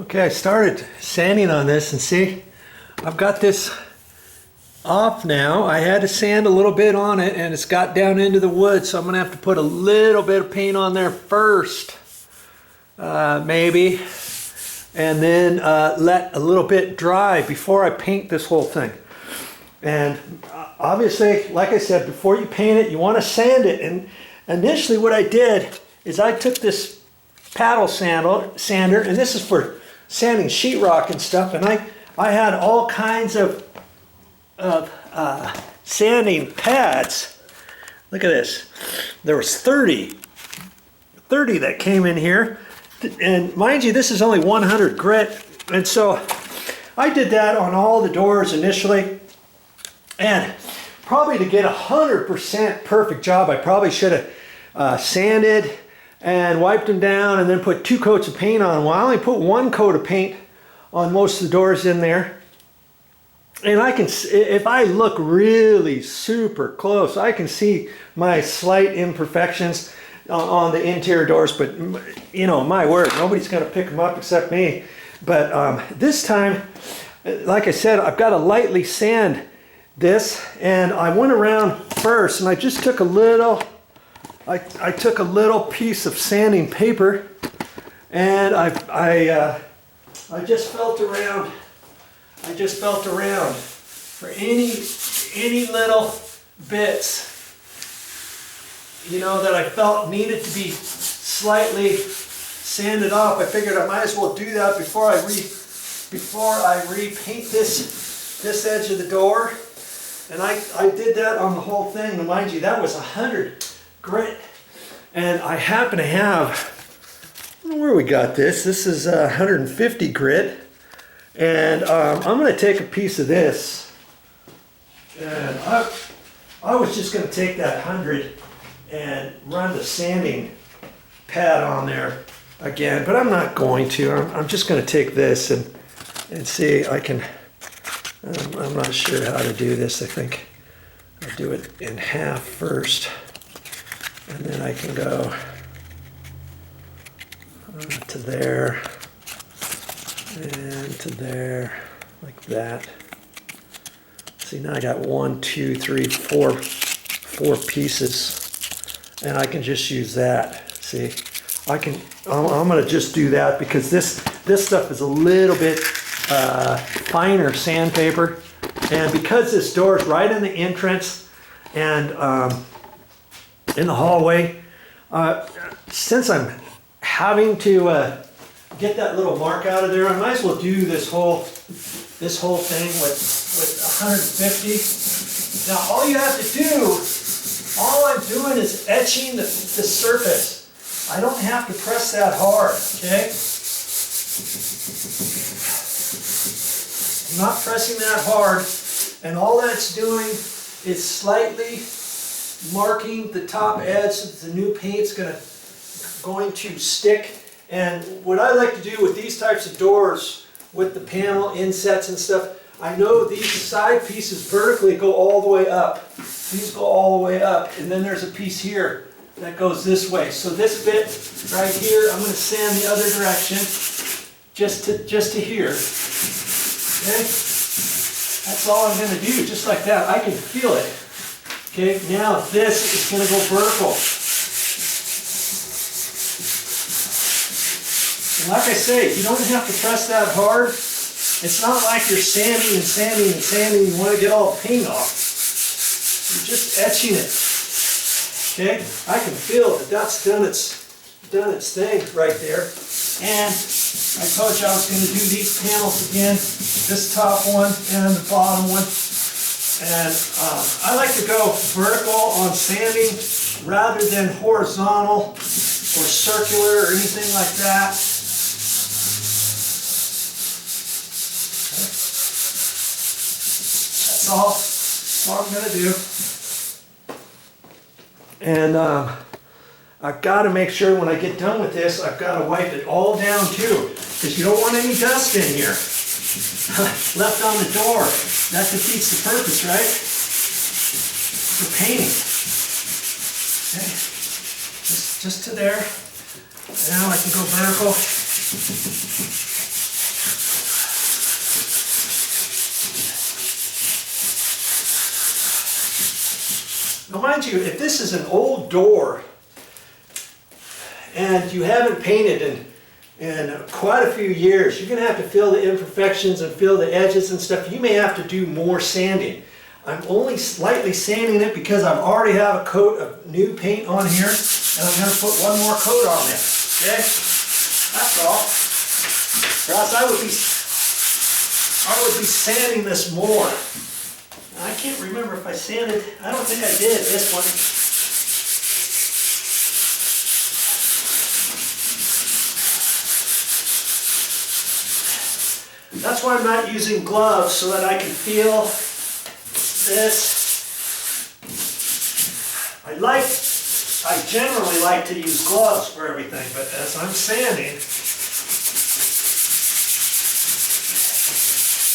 Okay, I started sanding on this and see, I've got this off now. I had to sand a little bit on it and it's got down into the wood, so I'm gonna have to put a little bit of paint on there first, maybe, and then let a little bit dry before I paint this whole thing. And obviously, like I said, before you paint it, you want to sand it. And initially what I did is I took this paddle sander, and this is for sanding sheetrock and stuff, and I had all kinds of sanding pads. Look at this. There was 30 that came in here, and mind you, this is only 100 grit, and so I did that on all the doors initially, and probably to get 100% perfect job, I probably should have sanded and wiped them down and then put 2 coats of paint on. Well, I only put 1 coat of paint on most of the doors in there. And I can, if I look really super close, I can see my slight imperfections on the interior doors, but you know, my word, nobody's gonna pick them up except me. But this time, like I said, I've got to lightly sand this, and I went around first and I just took a little, I took a little piece of sanding paper, and I just felt around. I just felt around for any little bits, you know, that I felt needed to be slightly sanded off. I figured I might as well do that before I repaint this edge of the door. And I did that on the whole thing. And mind you, that was 100 grit. And I happen to have, I don't know where we got this. This is 150 grit. And I'm going to take a piece of this. And I was just going to take that 100 and run the sanding pad on there again. But I'm not going to. I'm just going to take this and see. I can, I'm not sure how to do this. I think I'll do it in half first. And then I can go to there and to there, like that. See, now I got 1, 2, 3, 4 pieces, and I can just use that. See, I'm gonna just do that because this stuff is a little bit finer sandpaper, and because this door is right in the entrance and in the hallway, since I'm having to get that little mark out of there, I might as well do this whole thing with 150. Now all you have to do, all I'm doing is etching the surface. I don't have to press that hard, okay? I'm not pressing that hard, and all that's doing is slightly marking the top edge so that the new paint's going to stick. And what I like to do with these types of doors, with the panel insets and stuff, I know these side pieces vertically go all the way up. These go all the way up, and then there's a piece here that goes this way. So this bit right here, I'm going to sand the other direction, just to here. Okay, that's all I'm going to do, just like that. I can feel it. Okay, now this is going to go vertical. And like I say, you don't have to press that hard. It's not like you're sanding and sanding and sanding and you want to get all the paint off. You're just etching it. Okay, I can feel that that's done its thing right there. And I told you I was going to do these panels again, this top one and the bottom one. And I like to go vertical on sanding rather than horizontal or circular or anything like that. That's all I'm going to do. And I've got to make sure when I get done with this, I've got to wipe it all down too, because you don't want any dust in here left on the door. That defeats the purpose, right? For painting. Okay, just to there. Now I can go vertical. mind you, if this is an old door and you haven't painted in quite a few years, you're going to have to fill the imperfections and fill the edges and stuff. You may have to do more sanding. I'm only slightly sanding it because I already have a coat of new paint on here, and I'm going to put one more coat on there. Okay? That's all. Or else I would be sanding this more. I can't remember if I sanded. I don't think I did this one. That's why I'm not using gloves, so that I can feel this. I generally like to use gloves for everything, but as I'm sanding,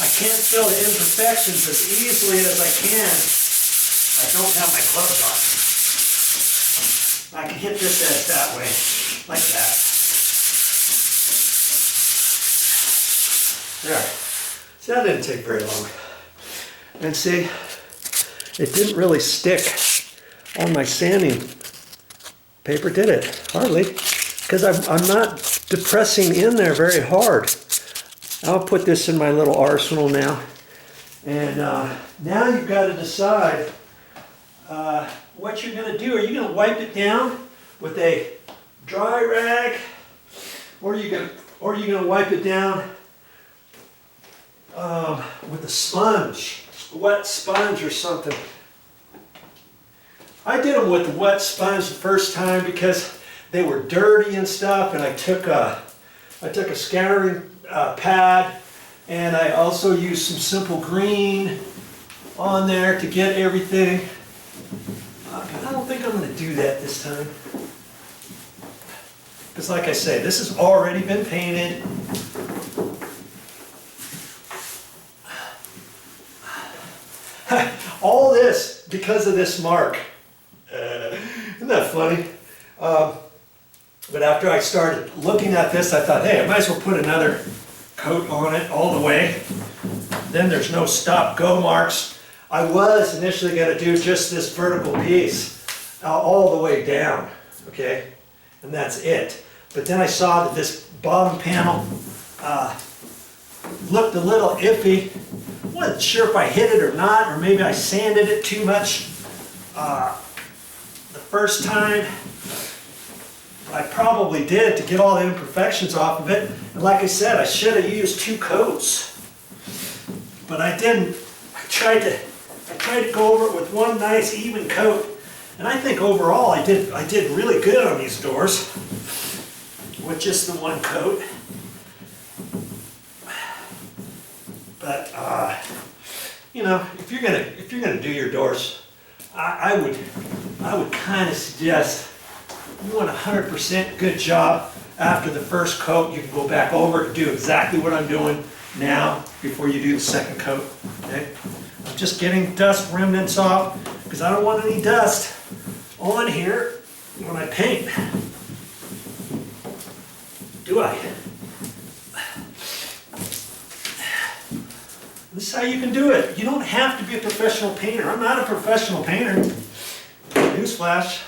I can't feel the imperfections as easily as I can. I don't have my gloves on. I can hit this edge that way, like that. There. See, that didn't take very long. And see, it didn't really stick on my sanding paper, did it? Hardly. Because I'm not depressing in there very hard. I'll put this in my little arsenal now. And now you've got to decide what you're going to do. Are you going to wipe it down with a dry rag? Or are you going to wipe it down with a sponge, a wet sponge or something? I did them with the wet sponge the first time because they were dirty and stuff, and I took a scouring pad, and I also used some simple green on there to get everything. But I don't think I'm going to do that this time. Because like I say, this has already been painted. All this because of this mark. Isn't that funny? But after I started looking at this, I thought, hey, I might as well put another coat on it all the way. Then there's no stop-go marks. I was initially going to do just this vertical piece all the way down, okay? And that's it. But then I saw that this bottom panel looked a little iffy. Wasn't sure if I hit it or not, or maybe I sanded it too much the first time. I probably did to get all the imperfections off of it. And like I said, I should have used 2 coats, but I didn't. I tried to go over it with one nice even coat, and I think overall I did really good on these doors with just the one coat. But you know, if you're gonna do your doors, I would kind of suggest, you want 100% good job after the first coat. You can go back over and do exactly what I'm doing now before you do the second coat. Okay? I'm just getting dust remnants off because I don't want any dust on here when I paint. Do I? This is how you can do it. You don't have to be a professional painter. I'm not a professional painter. Newsflash.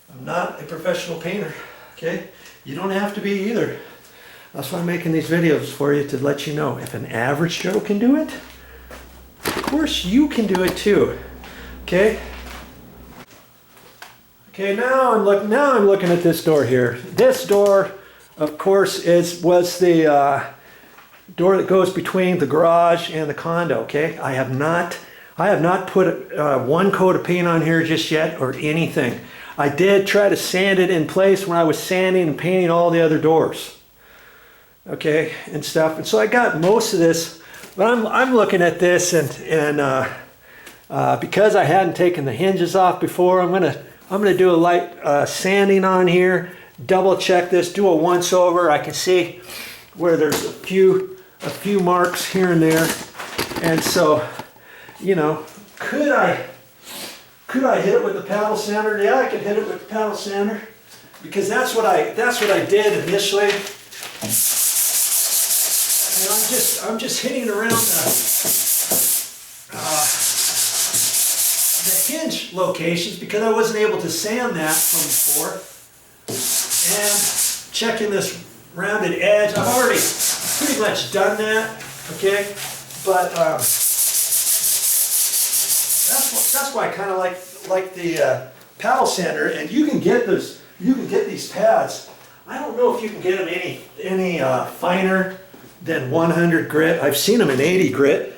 I'm not a professional painter, okay? You don't have to be either. That's why I'm making these videos for you, to let you know if an average Joe can do it, of course you can do it too, okay? Okay, now I'm looking at this door here. This door, of course, was the door that goes between the garage and the condo, okay? I have not put one coat of paint on here just yet or anything. I did try to sand it in place when I was sanding and painting all the other doors, okay, and stuff. And so I got most of this, but I'm looking at this, and because I hadn't taken the hinges off before, I'm gonna do a light sanding on here, double check this, do a once over. I can see where there's a few marks here and there, and so, you know, could I hit it with the paddle sander? Yeah, I could hit it with the paddle sander, because that's what I did initially. And I'm just hitting around the hinge locations because I wasn't able to sand that from before. And checking this rounded edge, I've already pretty much done that, okay? But that's why I kind of like the paddle sander. And you can get those, you can get these pads. I don't know if you can get them any finer than 100 grit. I've seen them in 80 grit.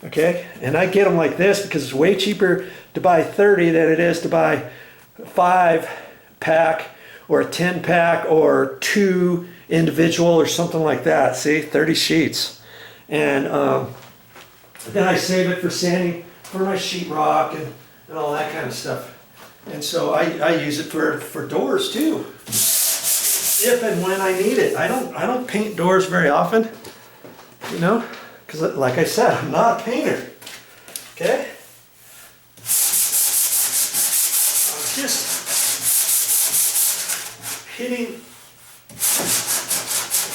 Okay, and I get them like this because it's way cheaper to buy 30 than it is to buy 5-pack or a 10-pack or 2 individual or something like that. See, 30 sheets. And then I save it for sanding for my sheetrock and all that kind of stuff. And so I use it for doors too, if and when I need it. I don't paint doors very often, you know. Because like I said, I'm not a painter, okay? I'm just hitting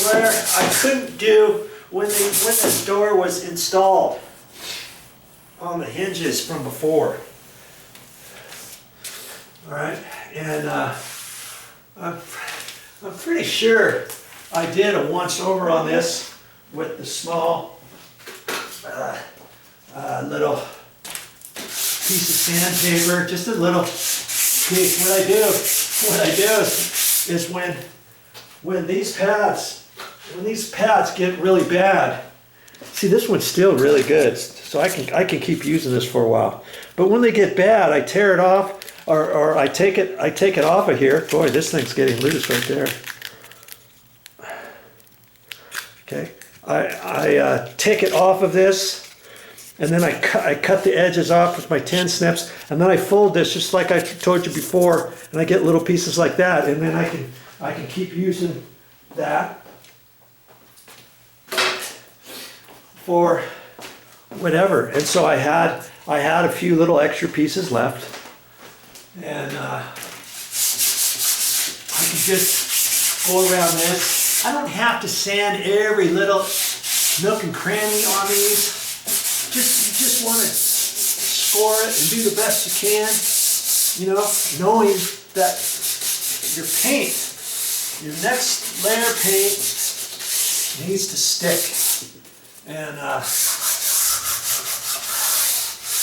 where I couldn't do when this door was installed on the hinges from before. All right, and I'm pretty sure I did a once over on this with the small little piece of sandpaper, just a little piece. What I do is when these pads get really bad, see, this one's still really good, so I can keep using this for a while. But when they get bad, I tear it off, or I take it off of here. Boy, this thing's getting loose right there. Okay. I take it off of this, and then I cut the edges off with my 10 snips, and then I fold this just like I told you before, and I get little pieces like that, and then I can keep using that for whatever. And so I had a few little extra pieces left, and I can just go around this. I don't have to sand every little nook and cranny on these. You just want to score it and do the best you can, you know, knowing that your paint, your next layer of paint needs to stick. And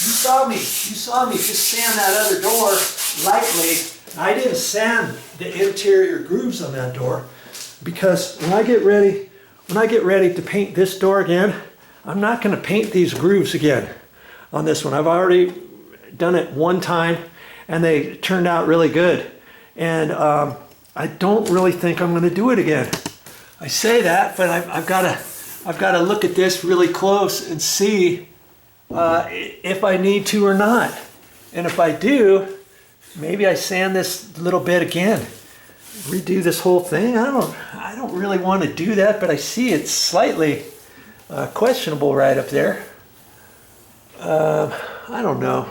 you saw me just sand that other door lightly. I didn't sand the interior grooves on that door, because when I get ready to paint this door again, I'm not going to paint these grooves again on this one. I've already done it one time, and they turned out really good. And I don't really think I'm going to do it again. I say that, but I've got to look at this really close and see if I need to or not. And if I do, maybe I sand this little bit again. Redo this whole thing. I don't really want to do that, but I see it's slightly questionable right up there. I don't know.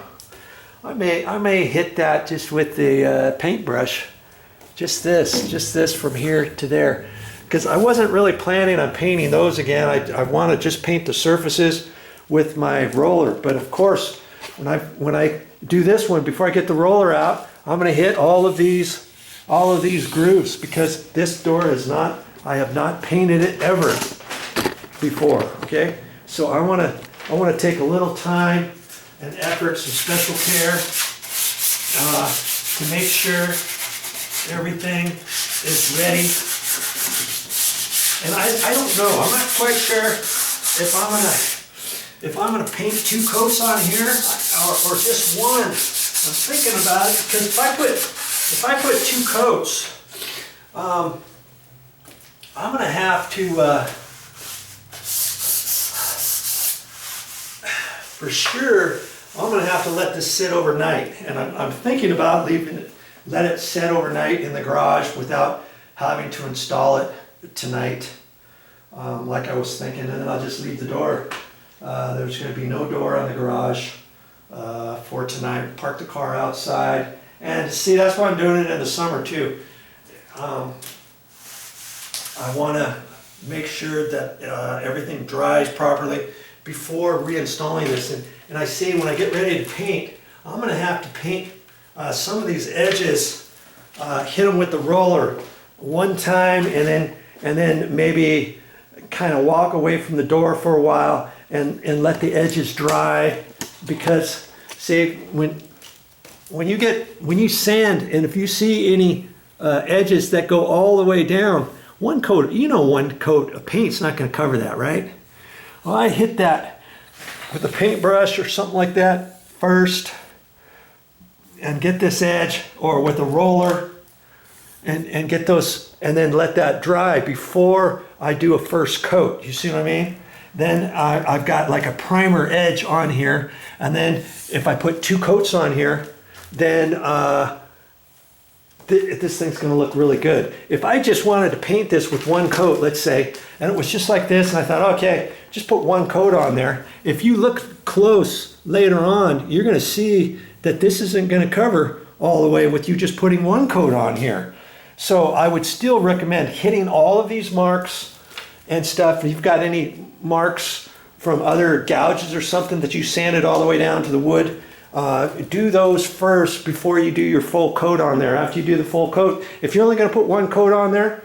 I may hit that just with the paintbrush. Just this from here to there, because I wasn't really planning on painting those again. I want to just paint the surfaces with my roller. But of course, when I do this one, before I get the roller out, I'm going to hit all of these grooves, because this door is not, I have not painted it ever before. Okay, so I want to take a little time and effort, some special care to make sure everything is ready. And I don't know, I'm not quite sure if I'm gonna paint 2 coats on here or just one. I'm thinking about it, because if I put 2 coats, I'm gonna have to for sure, I'm gonna have to let this sit overnight. And I'm thinking about let it sit overnight in the garage without having to install it tonight, like I was thinking, and then I'll just leave the door. There's going to be no door on the garage for tonight. Park the car outside, and see, that's why I'm doing it in the summer too. I want to make sure that everything dries properly before reinstalling this. And I see, when I get ready to paint, I'm gonna have to paint some of these edges, hit them with the roller one time, and then maybe kind of walk away from the door for a while and let the edges dry. Because see, when you sand, and if you see any edges that go all the way down, one coat of paint's not going to cover that, right? Well, I hit that with a paintbrush or something like that first, and get this edge, or with a roller, and get those, and then let that dry before I do a first coat. You see what I mean? Then I've got like a primer edge on here, and then if I put 2 coats on here, then this thing's going to look really good. If I just wanted to paint this with 1 coat, let's say, and it was just like this, and I thought, okay, just put 1 coat on there. If you look close later on, you're going to see that this isn't going to cover all the way with you just putting 1 coat on here. So I would still recommend hitting all of these marks and stuff. If you've got any marks from other gouges or something that you sanded all the way down to the wood, do those first before you do your full coat on there. After you do the full coat, if you're only going to put 1 coat on there,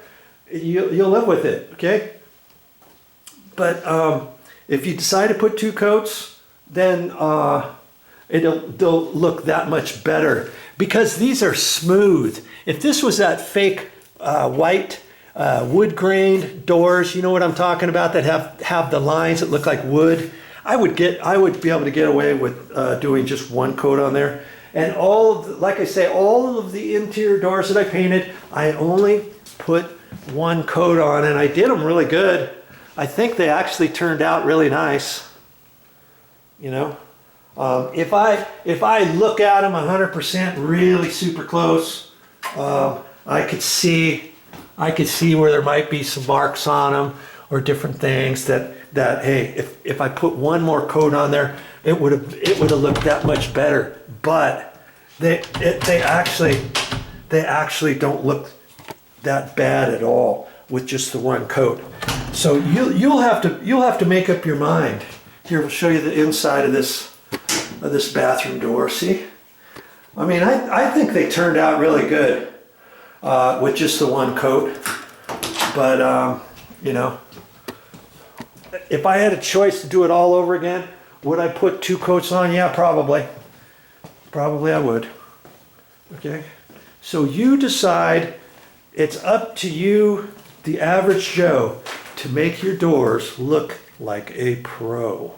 you'll live with it, okay? But if you decide to put 2 coats, then they'll look that much better, because these are smooth. If this was that fake white wood grained doors, you know what I'm talking about, that have the lines that look like wood, I would be able to get away with doing just 1 coat on there. And like I say, all of the interior doors that I painted, I only put 1 coat on, and I did them really good. I think they actually turned out really nice. You know, if I look at them 100% really super close, I could see where there might be some marks on them or different things that hey, if I put 1 more coat on there, it would have looked that much better. But they actually don't look that bad at all with just the 1 coat. So you'll have to make up your mind. Here, we'll show you the inside of this bathroom door. See, I mean, I think they turned out really good with just the 1 coat. But you know, if I had a choice to do it all over again, would I put 2 coats on? Yeah, probably. Probably I would. Okay, so you decide. It's up to you, the average Joe, to make your doors look like a pro.